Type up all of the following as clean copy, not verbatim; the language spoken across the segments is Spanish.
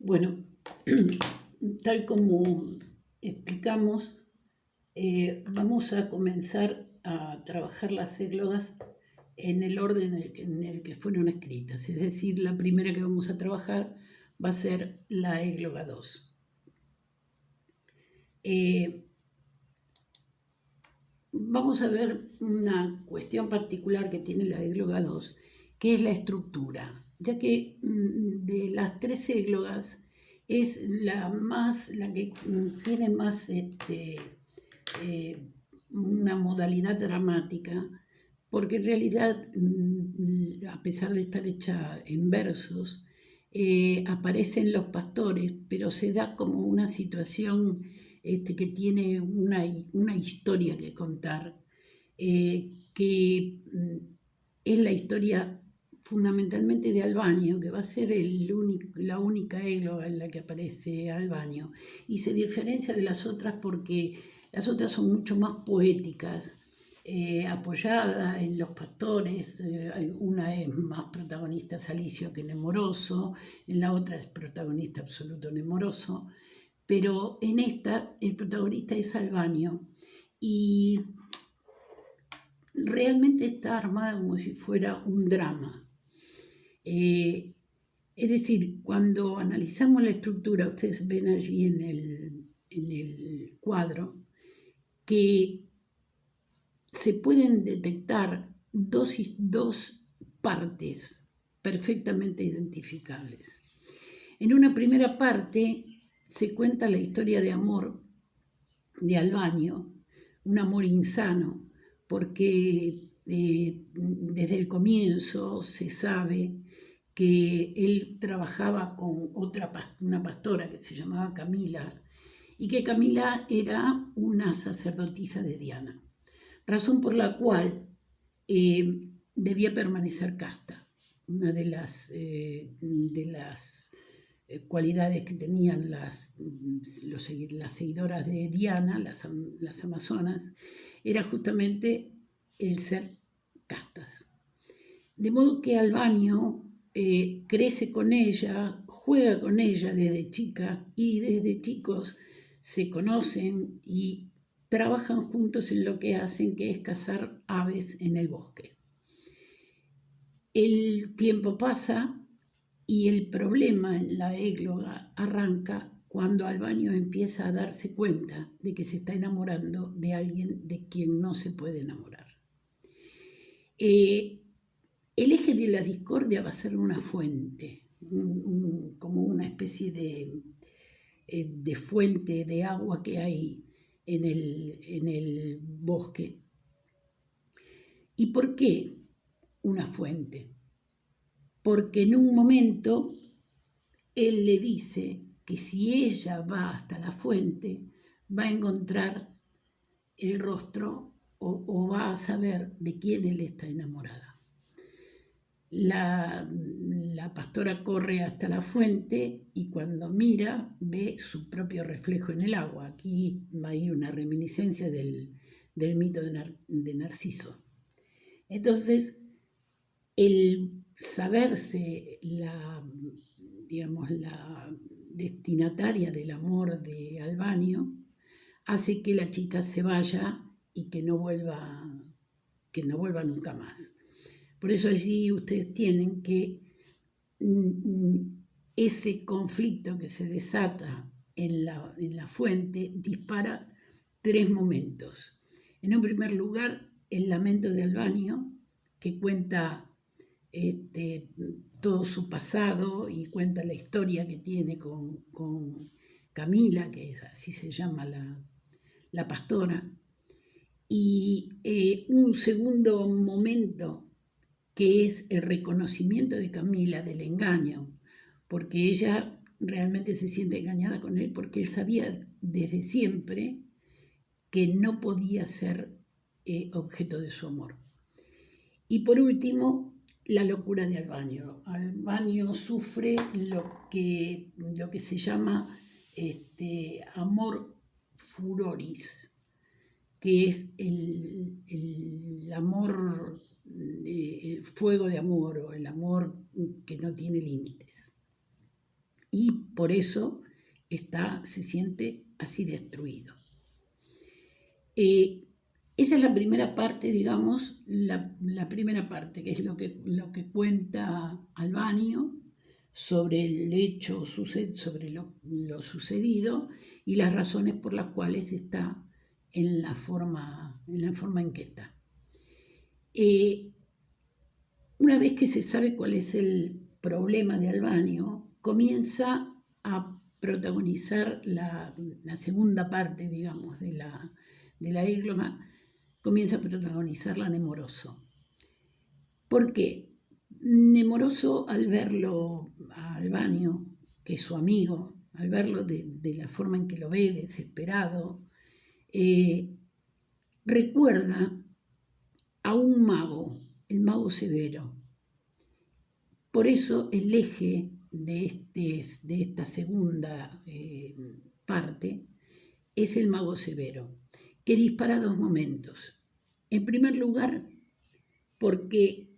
Bueno, tal como explicamos, vamos a comenzar a trabajar las églogas en el orden en el que fueron escritas. Es decir, la primera que vamos a trabajar va a ser la égloga 2. Vamos a ver una cuestión particular que tiene la égloga 2, que es la estructura, ya que de las tres églogas es la que tiene más una modalidad dramática, porque en realidad, a pesar de estar hecha en versos, aparecen los pastores, pero se da como una situación que tiene una historia que contar, que es la historia fundamentalmente de Albano, que va a ser la única égloga en la que aparece Albano, y se diferencia de las otras porque las otras son mucho más poéticas, apoyada en los pastores. Una es más protagonista Salicio que Nemoroso, en la otra es protagonista absoluto Nemoroso, pero en esta el protagonista es Albano, y realmente está armada como si fuera un drama. Es decir, cuando analizamos la estructura, ustedes ven allí en el cuadro que se pueden detectar dos partes perfectamente identificables. En una primera parte se cuenta la historia de amor de Albano, un amor insano, porque desde el comienzo se sabe que él trabajaba con una pastora que se llamaba Camila, y que Camila era una sacerdotisa de Diana, razón por la cual debía permanecer casta. Una de las cualidades que tenían las seguidoras de Diana, las amazonas, era justamente el ser castas. De modo que Albano crece con ella, juega con ella desde chica, y desde chicos se conocen y trabajan juntos en lo que hacen, que es cazar aves en el bosque. El tiempo pasa y el problema en la égloga arranca cuando Albano empieza a darse cuenta de que se está enamorando de alguien de quien no se puede enamorar. El eje de la discordia va a ser una fuente, como una especie de fuente de agua que hay en el bosque. ¿Y por qué una fuente? Porque en un momento él le dice que si ella va hasta la fuente, va a encontrar el rostro o va a saber de quién él está enamorada. La pastora corre hasta la fuente y cuando mira ve su propio reflejo en el agua. Aquí hay una reminiscencia del mito de Narciso. Entonces, el saberse la destinataria del amor de Albano hace que la chica se vaya y que no vuelva nunca más. Por eso allí ustedes tienen que ese conflicto que se desata en la fuente dispara tres momentos. En un primer lugar, el lamento de Albano, que cuenta todo su pasado y cuenta la historia que tiene con Camila, que así se llama la pastora. Y un segundo momento, que es el reconocimiento de Camila del engaño, porque ella realmente se siente engañada con él, porque él sabía desde siempre que no podía ser objeto de su amor. Y por último, la locura de Albano. Albano sufre lo que se llama amor furoris, que es el amor, el fuego de amor, o el amor que no tiene límites. Y por eso se siente así destruido. Esa es la primera parte, digamos, la primera parte, que es lo que cuenta Albano sobre el hecho, sobre lo sucedido y las razones por las cuales está en la forma en que está. Una vez que se sabe cuál es el problema de Albano, comienza a protagonizar la segunda parte, digamos, de la égloga, comienza a protagonizarla Nemoroso. ¿Por qué? Nemoroso, al verlo a Albano, que es su amigo, al verlo de la forma en que lo ve, desesperado, recuerda a un mago, el mago Severo. Por eso el eje de esta segunda parte es el mago Severo, que dispara dos momentos. En primer lugar, porque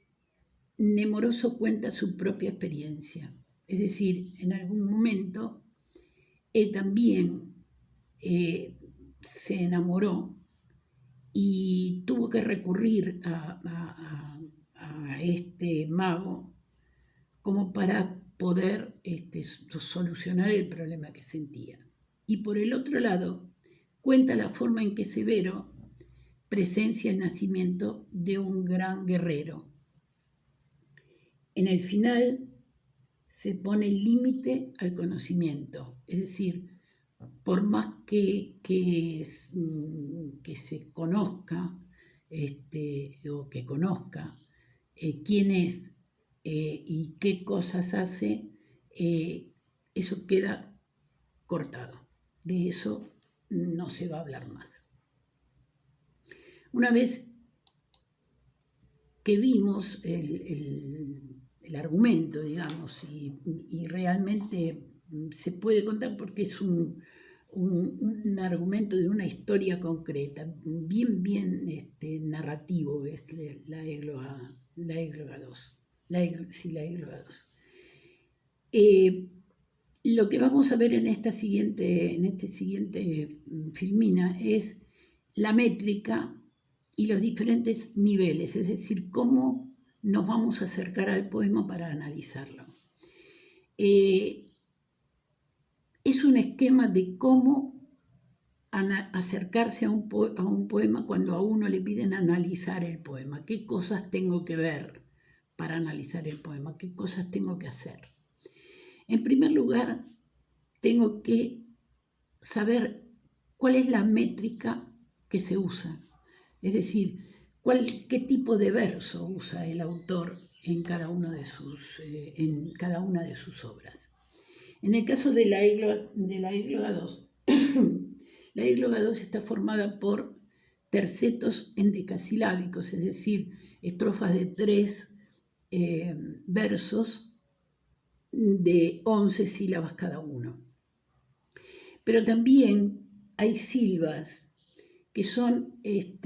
Nemoroso cuenta su propia experiencia, es decir, en algún momento él también se enamoró y tuvo que recurrir a este mago como para poder solucionar el problema que sentía. Y por el otro lado, cuenta la forma en que Severo presencia el nacimiento de un gran guerrero. En el final se pone el límite al conocimiento, es decir, por más que se conozca o que conozca quién es y qué cosas hace, eso queda cortado. De eso no se va a hablar más. Una vez que vimos el argumento, digamos, y realmente se puede contar porque es un argumento de una historia concreta, bien narrativo es la égloga 2. La égloga 2. Lo que vamos a ver en este siguiente filmina es la métrica y los diferentes niveles, es decir, cómo nos vamos a acercar al poema para analizarlo. Es un esquema de cómo acercarse a un poema cuando a uno le piden analizar el poema. ¿Qué cosas tengo que ver para analizar el poema? ¿Qué cosas tengo que hacer? En primer lugar, tengo que saber cuál es la métrica que se usa. Es decir, qué tipo de verso usa el autor en cada una de sus obras. En el caso de la égloga 2, la égloga 2 está formada por tercetos endecasilábicos, es decir, estrofas de 3 versos de 11 sílabas cada uno. Pero también hay silvas que son, es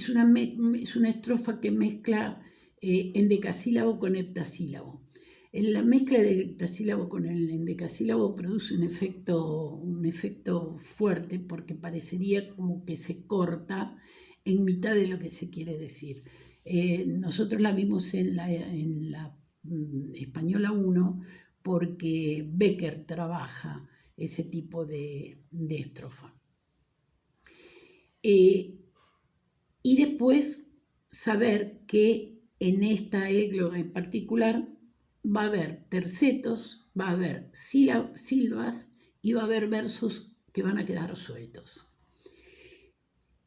una estrofa que mezcla endecasílabo con heptasílabo. La mezcla del heptasílabo con el endecasílabo produce un efecto fuerte porque parecería como que se corta en mitad de lo que se quiere decir. Nosotros la vimos en la Española 1 porque Becker trabaja ese tipo de estrofa. Y después saber que en esta égloga en particular va a haber tercetos, va a haber silvas y va a haber versos que van a quedar sueltos.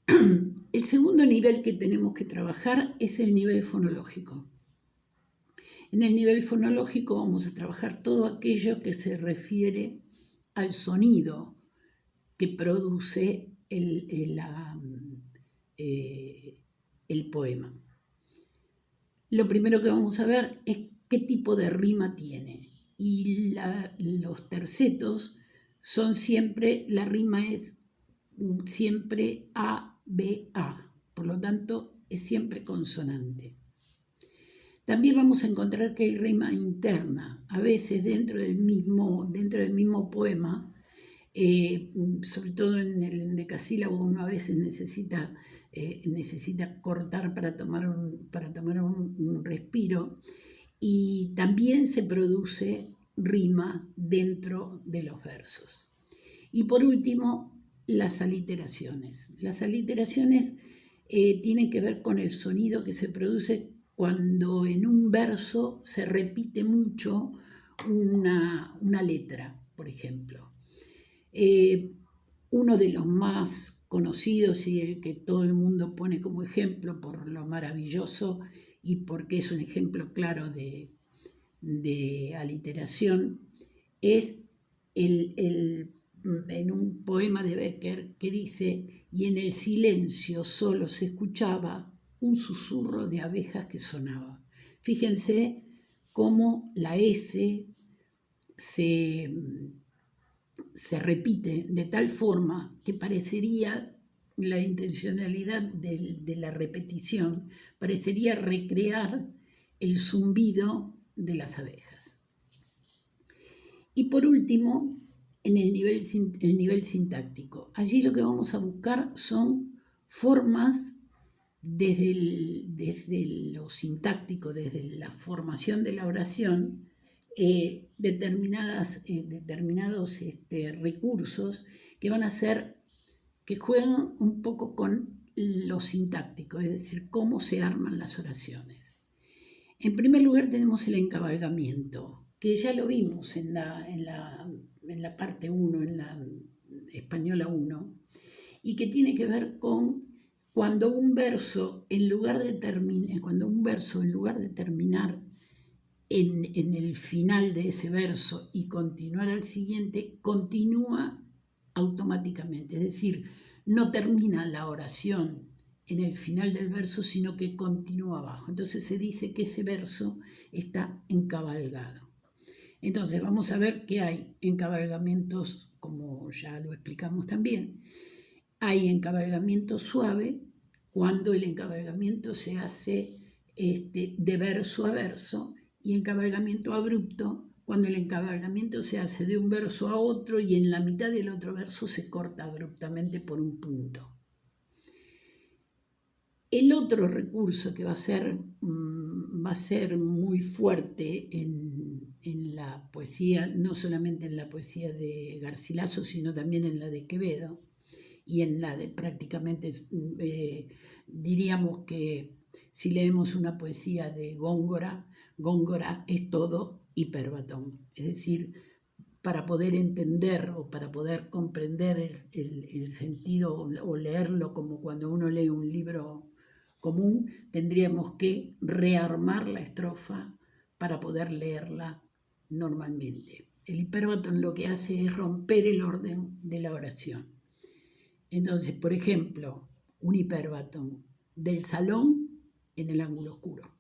El segundo nivel que tenemos que trabajar es el nivel fonológico. En el nivel fonológico vamos a trabajar todo aquello que se refiere al sonido que produce el poema. Lo primero que vamos a ver es qué tipo de rima tiene. Y los tercetos son siempre, la rima es siempre A, B, A. Por lo tanto, es siempre consonante. También vamos a encontrar que hay rima interna, a veces dentro del mismo poema, sobre todo en el endecasílabo uno a veces necesita cortar para tomar un respiro, y también se produce rima dentro de los versos. Y por último, las aliteraciones. Las aliteraciones tienen que ver con el sonido que se produce cuando en un verso se repite mucho una letra, por ejemplo. Uno de los más conocidos y el que todo el mundo pone como ejemplo por lo maravilloso y porque es un ejemplo claro de aliteración, es en un poema de Becker que dice: y en el silencio solo se escuchaba un susurro de abejas que sonaba. Fíjense cómo la S se repite de tal forma que parecería, la intencionalidad de la repetición, parecería recrear el zumbido de las abejas. Y por último, en el nivel sintáctico. Allí lo que vamos a buscar son formas desde lo sintáctico, desde la formación de la oración, determinados recursos que van a ser, que juegan un poco con lo sintáctico, es decir, cómo se arman las oraciones. En primer lugar tenemos el encabalgamiento, que ya lo vimos en la parte 1, en la española 1, y que tiene que ver con cuando un verso, en lugar de terminar en el final de ese verso y continuar al siguiente, continúa automáticamente, es decir, no termina la oración en el final del verso, sino que continúa abajo. Entonces se dice que ese verso está encabalgado. Entonces vamos a ver que hay encabalgamientos, como ya lo explicamos también. Hay encabalgamiento suave, cuando el encabalgamiento se hace de verso a verso, y encabalgamiento abrupto, cuando el encabalgamiento se hace de un verso a otro y en la mitad del otro verso se corta abruptamente por un punto. El otro recurso que va a ser muy fuerte en la poesía, no solamente en la poesía de Garcilaso, sino también en la de Quevedo, y en la de prácticamente, diríamos que si leemos una poesía de Góngora, Góngora es todo hiperbatón. Es decir, para poder entender o para poder comprender el sentido o leerlo como cuando uno lee un libro común, tendríamos que rearmar la estrofa para poder leerla normalmente. El hiperbatón lo que hace es romper el orden de la oración. Entonces, por ejemplo, un hiperbatón del salón en el ángulo oscuro.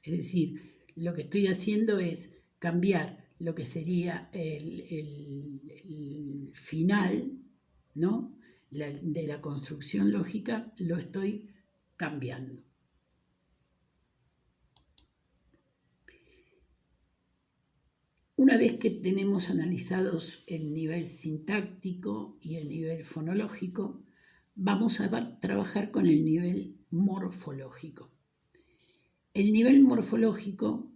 Es decir, lo que estoy haciendo es cambiar lo que sería el final, ¿no?, de la construcción lógica, lo estoy cambiando. Una vez que tenemos analizados el nivel sintáctico y el nivel fonológico, vamos a trabajar con el nivel morfológico. El nivel morfológico,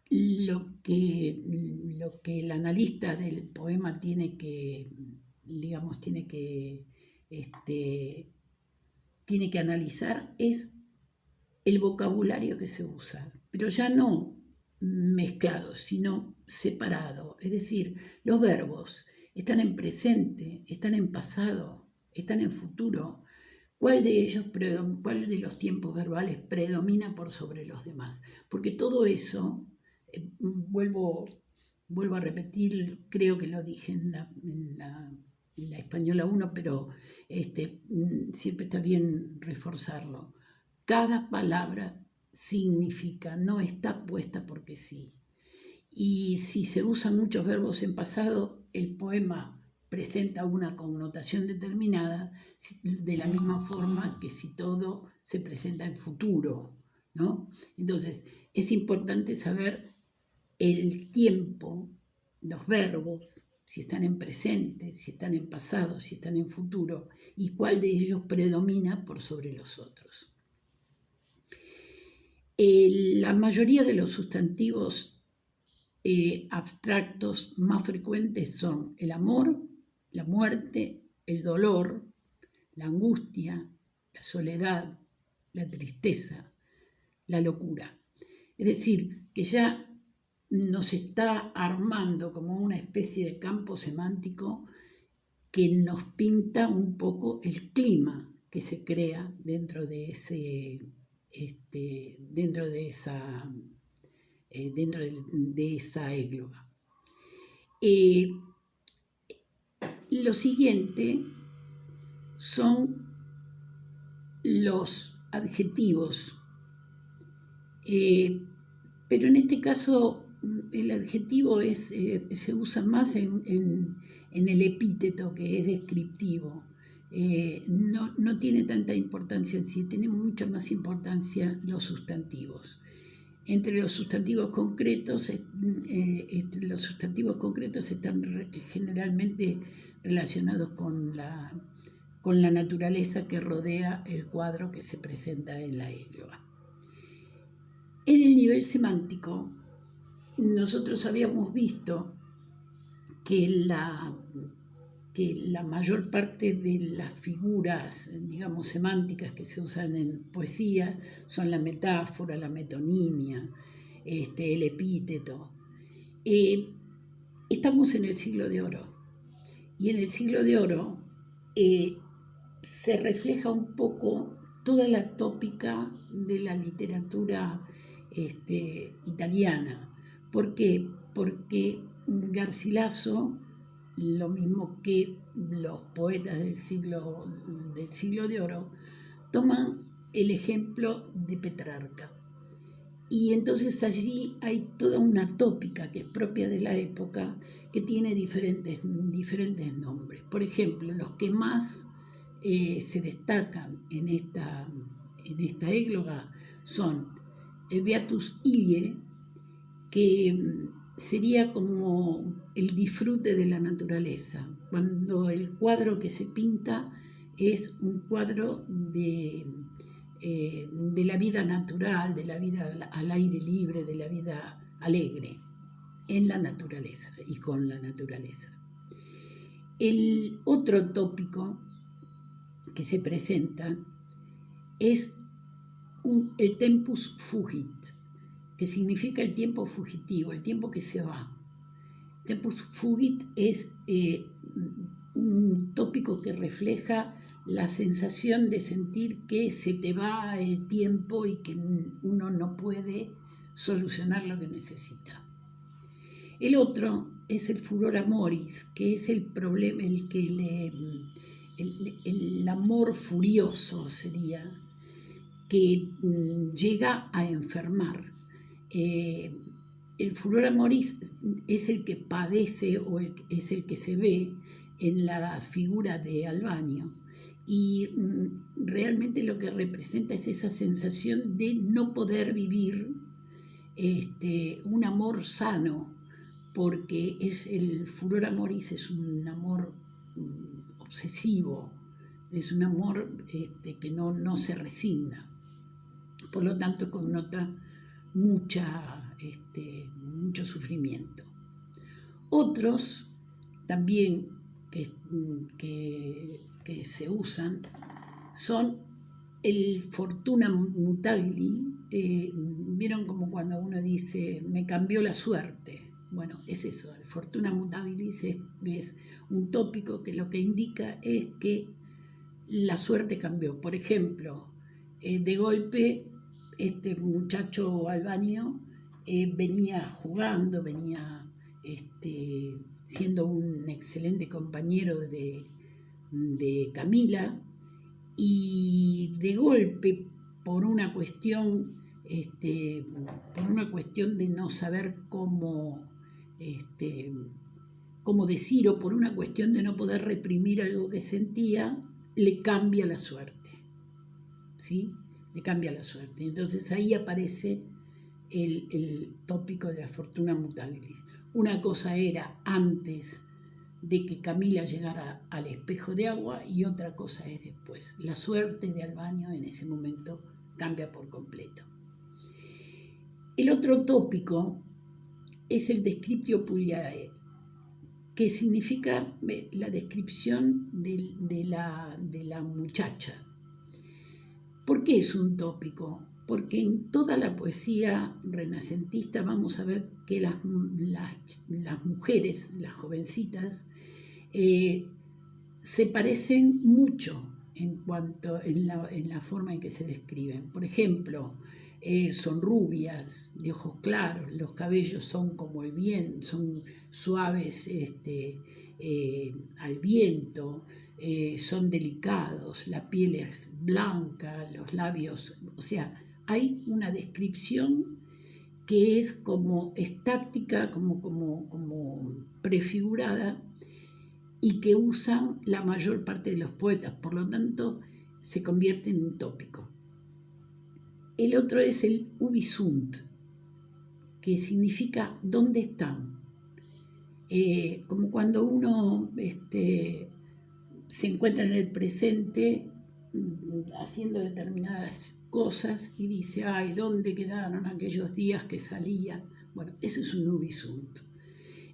lo que el analista del poema tiene que analizar es el vocabulario que se usa, pero ya no mezclado, sino separado. Es decir, los verbos están en presente, están en pasado, están en futuro. ¿Cuál de los tiempos verbales predomina por sobre los demás? Porque todo eso, vuelvo a repetir, creo que lo dije en la española 1, pero siempre está bien reforzarlo. Cada palabra significa, no está puesta porque sí. Y si se usan muchos verbos en pasado, el poema presenta una connotación determinada, de la misma forma que si todo se presenta en futuro. ¿no? Entonces, es importante saber el tiempo, los verbos, si están en presente, si están en pasado, si están en futuro, y cuál de ellos predomina por sobre los otros. La mayoría de los sustantivos abstractos más frecuentes son el amor, la muerte, el dolor, la angustia, la soledad, la tristeza, la locura. Es decir, que ya nos está armando como una especie de campo semántico que nos pinta un poco el clima que se crea dentro de esa égloga. Lo siguiente son los adjetivos, pero en este caso el adjetivo se usa más en el epíteto, que es descriptivo. No tiene tanta importancia en sí, tiene mucha más importancia los sustantivos. Entre los sustantivos concretos están generalmente relacionados con la naturaleza que rodea el cuadro que se presenta en la égloga. En el nivel semántico, nosotros habíamos visto que la mayor parte de las figuras, digamos, semánticas que se usan en poesía son la metáfora, la metonimia, el epíteto. Estamos en el siglo de oro, y en el siglo de oro se refleja un poco toda la tópica de la literatura italiana. ¿Por qué? Porque Garcilaso, lo mismo que los poetas del siglo de oro, toman el ejemplo de Petrarca. Y entonces allí hay toda una tópica que es propia de la época, que tiene diferentes nombres. Por ejemplo, los que más se destacan en esta égloga son el Beatus Ille, que sería como el disfrute de la naturaleza, cuando el cuadro que se pinta es un cuadro de la vida natural, de la vida al aire libre, de la vida alegre en la naturaleza y con la naturaleza. El otro tópico que se presenta es el tempus fugit, que significa el tiempo fugitivo, el tiempo que se va. Tempus fugit es un tópico que refleja la sensación de sentir que se te va el tiempo y que uno no puede solucionar lo que necesita. El otro es el furor amoris, que es el problema, el amor furioso sería, que llega a enfermar. El furor amoris es el que padece o es el que se ve en la figura de Albano, y realmente lo que representa es esa sensación de no poder vivir un amor sano, porque el furor amoris es un amor obsesivo, es un amor que no se resigna, por lo tanto connota mucho sufrimiento. Otros también que se usan son el fortuna mutabili. Vieron como cuando uno dice me cambió la suerte. Bueno, es eso, el fortuna mutabilis es un tópico que lo que indica es que la suerte cambió. Por ejemplo, de golpe este muchacho Albano venía jugando, venía siendo un excelente compañero de Camila, y de golpe por una cuestión de no saber cómo decir, o por una cuestión de no poder reprimir algo que sentía, le cambia la suerte, ¿sí? le cambia la suerte. Entonces ahí aparece el tópico de la fortuna mutabilis. Una cosa era antes de que Camila llegara al espejo de agua y otra cosa es después. La suerte de Albano en ese momento cambia por completo. El otro tópico es el descriptio pugliae, que significa la descripción de la muchacha. ¿Por qué es un tópico? Porque en toda la poesía renacentista vamos a ver que las mujeres, las jovencitas, se parecen mucho en la forma en que se describen. Por ejemplo, son rubias, de ojos claros, los cabellos son como el viento, son suaves al viento, son delicados, la piel es blanca, los labios, o sea, hay una descripción que es como estática, como prefigurada, y que usan la mayor parte de los poetas, por lo tanto se convierte en un tópico. El otro es el ubi sunt, que significa ¿dónde están? Como cuando uno se encuentra en el presente haciendo determinadas cosas y dice, ay, ¿dónde quedaron aquellos días que salía? Bueno, eso es un ubi sunt.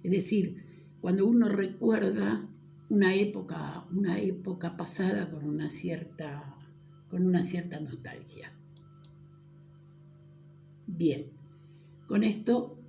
Es decir, cuando uno recuerda una época pasada con una cierta nostalgia. Bien, con esto